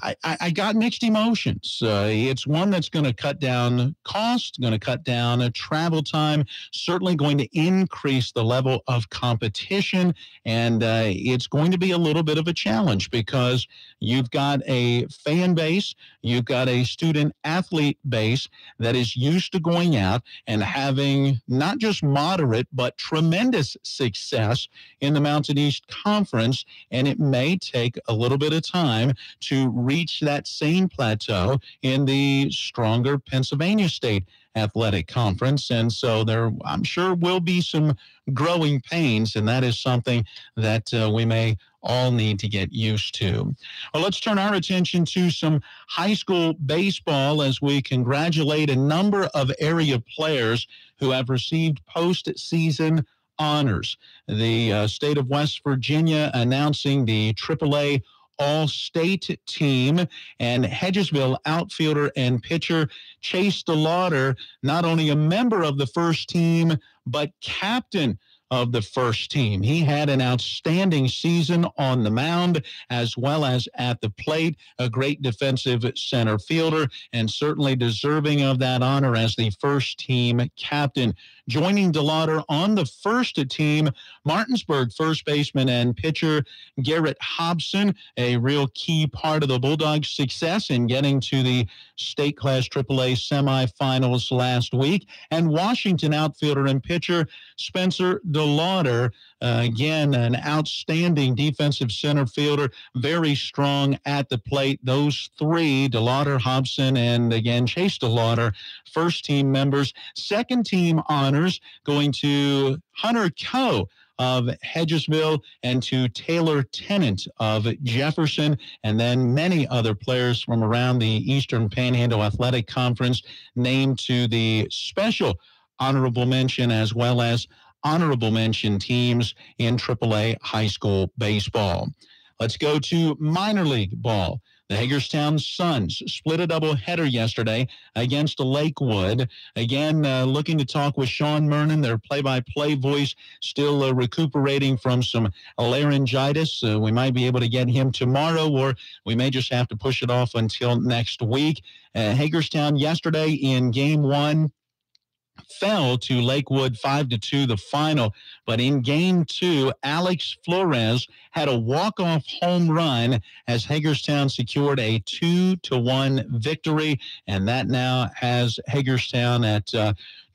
I got mixed emotions. It's one that's going to cut down cost, going to cut down travel time, certainly going to increase the level of competition, and it's going to be a little bit of a challenge because you've got a fan base, you've got a student athlete base that is used to going out and having not just moderate but tremendous success in the Mountain East Conference, and it may take a little bit of time to reach that same plateau in the stronger Pennsylvania State Athletic Conference. And so there, I'm sure, will be some growing pains, and that is something that we may all need to get used to. Well, let's turn our attention to some high school baseball as we congratulate a number of area players who have received postseason honors. The state of West Virginia announcing the AAA All-State team, and Hedgesville outfielder and pitcher Chase DeLauder, not only a member of the first team, but captain of the first team. He had an outstanding season on the mound as well as at the plate, a great defensive center fielder, and certainly deserving of that honor as the first team captain. Joining DeLauder on the first team, Martinsburg first baseman and pitcher Garrett Hobson, a real key part of the Bulldogs' success in getting to the state class AAA semifinals last week, and Washington outfielder and pitcher Spencer DeLauder, again, an outstanding defensive center fielder, very strong at the plate. Those three, DeLauder, Hobson, and again, Chase DeLauder, first team members. Second team honors going to Hunter Coe of Hedgesville and to Taylor Tennant of Jefferson, and then many other players from around the Eastern Panhandle Athletic Conference named to the special honorable mention as well as honorable mention teams in AAA high school baseball. Let's go to minor league ball. The Hagerstown Suns split a doubleheader yesterday against Lakewood. Again, looking to talk with Sean Mernon, their play-by-play voice, still recuperating from some laryngitis. We might be able to get him tomorrow, or we may just have to push it off until next week. Hagerstown yesterday in Game 1 fell to Lakewood 5-2, the final. But in Game 2, Alex Flores had a walk-off home run as Hagerstown secured a 2-1 victory, and that now has Hagerstown at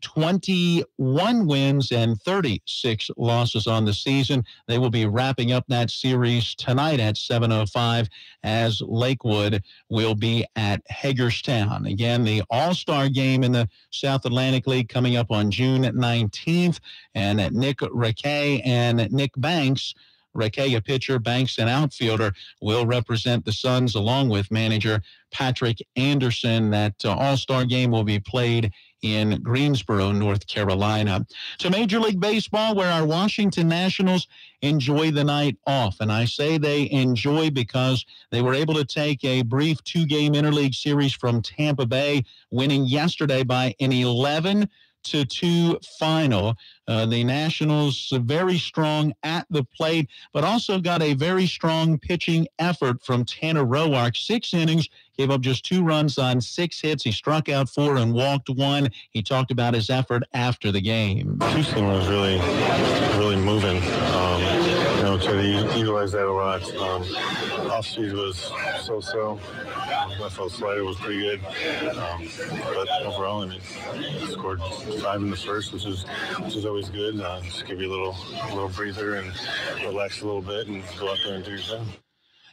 21 wins and 36 losses on the season. They will be wrapping up that series tonight at 7:05 as Lakewood will be at Hagerstown. Again, the All-Star game in the South Atlantic League coming up on June 19th, and Nick Raquet and Nick Banks, Raquet, a pitcher, Banks, an outfielder, will represent the Suns along with manager Patrick Anderson. That All-Star game will be played in Greensboro, North Carolina. To Major League Baseball, where our Washington Nationals enjoy the night off. And I say they enjoy because they were able to take a brief 2-game interleague series from Tampa Bay, winning yesterday by an 11-2 final. The Nationals very strong at the plate, but also got a very strong pitching effort from Tanner Roark. 6 innings, gave up just 2 runs on 6 hits. He struck out 4 and walked 1. He talked about his effort after the game. Houston was really moving. Try to utilize that a lot. Off-speed was so-so. Left out slider was pretty good. But overall, scored 5 in the first, which is always good. Just give you a little breather and relax a little bit and go out there and do your thing.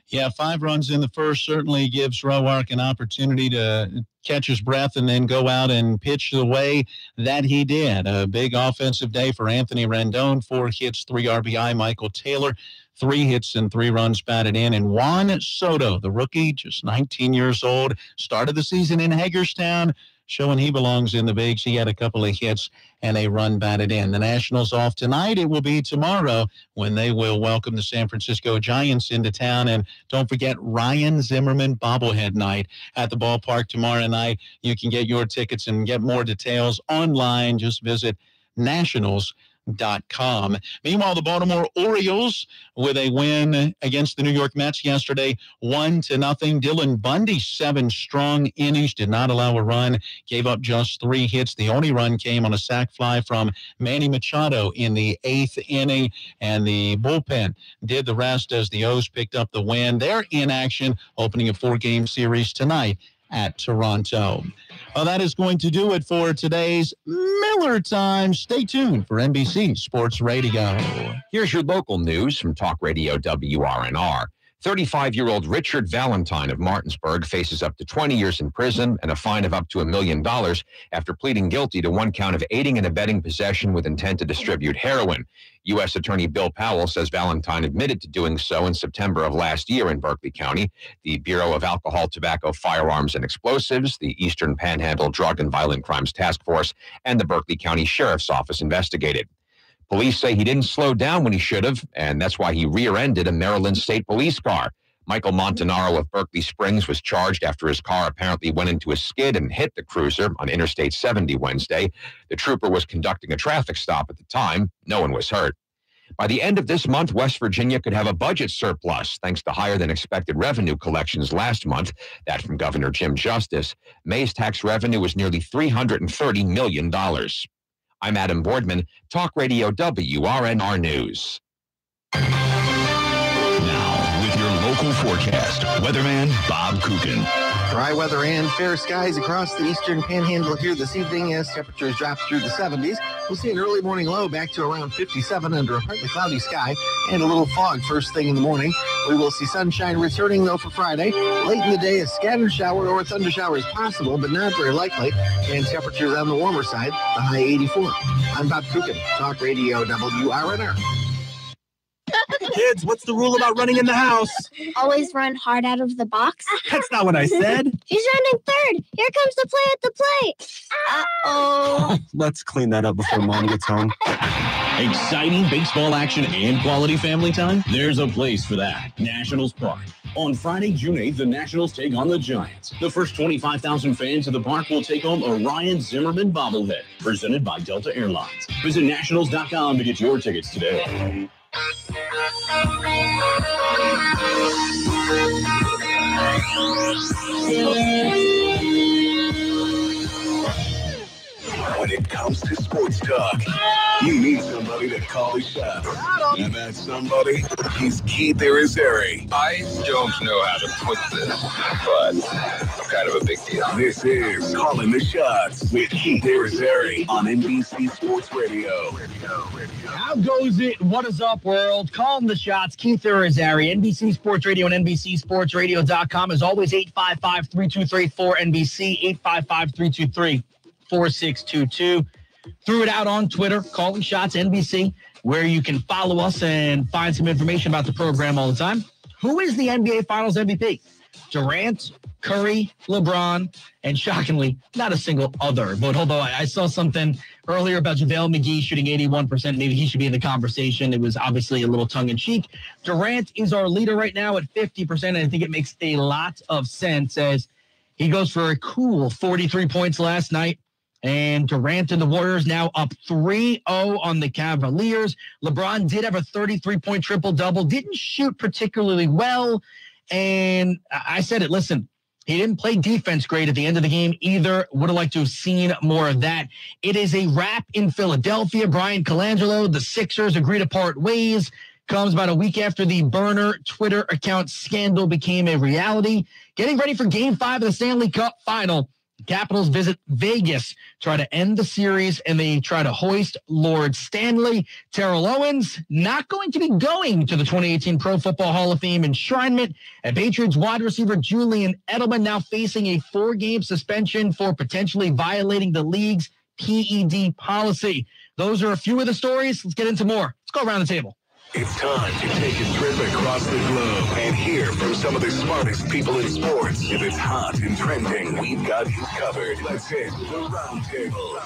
Yeah, 5 runs in the first certainly gives Roark an opportunity to catch his breath and then go out and pitch the way that he did. A big offensive day for Anthony Rendon, 4 hits, 3 RBI. Michael Taylor, 3 hits and 3 runs batted in. And Juan Soto, the rookie, just 19 years old, started the season in Hagerstown, showing he belongs in the bigs. He had a couple of hits and a run batted in. The Nationals off tonight. It will be tomorrow when they will welcome the San Francisco Giants into town. And don't forget Ryan Zimmerman bobblehead night at the ballpark tomorrow night. You can get your tickets and get more details online. Just visit Nationals.com. Meanwhile, the Baltimore Orioles with a win against the New York Mets yesterday, 1-0. Dylan Bundy, 7 strong innings, did not allow a run, gave up just 3 hits. The only run came on a sac fly from Manny Machado in the 8th inning, and the bullpen did the rest as the O's picked up the win. They're in action, opening a 4-game series tonight at Toronto. Well, that is going to do it for today's Miller Time. Stay tuned for NBC Sports Radio. Here's your local news from Talk Radio WRNR. 35-year-old Richard Valentine of Martinsburg faces up to 20 years in prison and a fine of up to $1 million after pleading guilty to one count of aiding and abetting possession with intent to distribute heroin. U.S. Attorney Bill Powell says Valentine admitted to doing so in September of last year in Berkeley County. The Bureau of Alcohol, Tobacco, Firearms, and Explosives, the Eastern Panhandle Drug and Violent Crimes Task Force, and the Berkeley County Sheriff's Office investigated. Police say he didn't slow down when he should have, and that's why he rear-ended a Maryland State Police car. Michael Montanaro of Berkeley Springs was charged after his car apparently went into a skid and hit the cruiser on Interstate 70 Wednesday. The trooper was conducting a traffic stop at the time. No one was hurt. By the end of this month, West Virginia could have a budget surplus thanks to higher-than-expected revenue collections last month. That from Governor Jim Justice. May's tax revenue was nearly $330 million. I'm Adam Boardman, Talk Radio WRNR News. Now, with your local forecast, weatherman Bob Kukin. Dry weather and fair skies across the eastern panhandle here this evening as temperatures drop through the 70s. We'll see an early morning low back to around 57 under a partly cloudy sky and a little fog first thing in the morning. We will see sunshine returning, though, for Friday. Late in the day, a scattered shower or a thunder shower is possible, but not very likely. And temperatures on the warmer side, the high 84. I'm Bob Kukin, Talk Radio WRNR. Kids, what's the rule about running in the house? Always run hard out of the box. That's not what I said. He's running third. Here comes the play at the plate. Uh-oh. Let's clean that up before Mom gets home. Exciting baseball action and quality family time? There's a place for that. Nationals Park. On Friday, June 8th, the Nationals take on the Giants. The first 25,000 fans of the park will take home a Ryan Zimmerman bobblehead, presented by Delta Airlines. Visit nationals.com to get your tickets today. When it comes to sports talk, you need somebody to call the shots. And that somebody is Keith Irizarry. I don't know how to put this, but I'm kind of a big deal. This is Calling the Shots with Keith Irizarry on NBC Sports Radio. How goes it? What is up, world? Calling the shots, Keith Irizarry, NBC Sports Radio and NBCSportsRadio.com. As always, 855-3234-NBC, 855-323-4622. Threw it out on Twitter, Calling Shots NBC, where you can follow us and find some information about the program all the time. Who is the NBA Finals MVP? Durant, Curry, LeBron, and shockingly, not a single other. But although I saw something earlier about JaVale McGee shooting 81%, maybe he should be in the conversation. It was obviously a little tongue-in-cheek. Durant is our leader right now at 50%, and I think it makes a lot of sense as he goes for a cool 43 points last night. And Durant and the Warriors now up 3-0 on the Cavaliers. LeBron did have a 33-point triple-double. Didn't shoot particularly well. And I said it, listen, he didn't play defense great at the end of the game either. Would have liked to have seen more of that. It is a wrap in Philadelphia. Bryan Colangelo, the Sixers agree to part ways. Comes about a week after the burner Twitter account scandal became a reality. Getting ready for Game 5 of the Stanley Cup Final. The Capitals visit Vegas, try to end the series, and they try to hoist Lord Stanley. Terrell Owens not going to be going to the 2018 Pro Football Hall of Fame enshrinement. And Patriots wide receiver Julian Edelman now facing a 4-game suspension for potentially violating the league's PED policy. Those are a few of the stories. Let's get into more. Let's go around the table. It's time to take a trip across the globe and hear from some of the smartest people in sports. If it's hot and trending, we've got you covered. Let's hit the roundtable.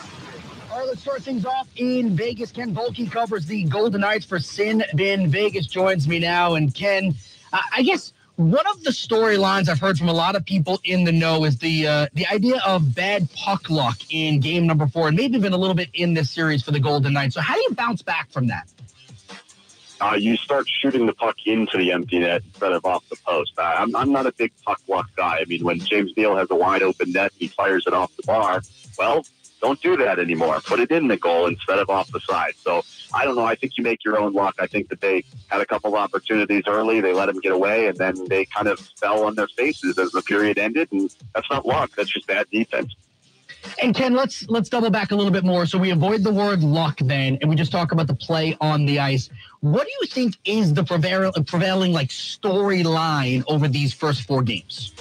All right, let's start things off in Vegas. Ken Volke covers the Golden Knights for Sin Bin Vegas, joins me now. And Ken, I guess one of the storylines I've heard from a lot of people in the know is the idea of bad puck luck in game number 4, and maybe even a little bit in this series for the Golden Knights. So how do you bounce back from that? You start shooting the puck into the empty net instead of off the post. I'm not a big puck luck guy. I mean, when James Neal has a wide open net, he fires it off the bar. Well, don't do that anymore. Put it in the goal instead of off the side. So I don't know. I think you make your own luck. I think that they had a couple of opportunities early. They let them get away, and then they kind of fell on their faces as the period ended. And that's not luck. That's just bad defense. And Ken, let's double back a little bit more. So we avoid the word luck then, and we just talk about the play on the ice. What do you think is the prevailing like storyline over these first 4 games?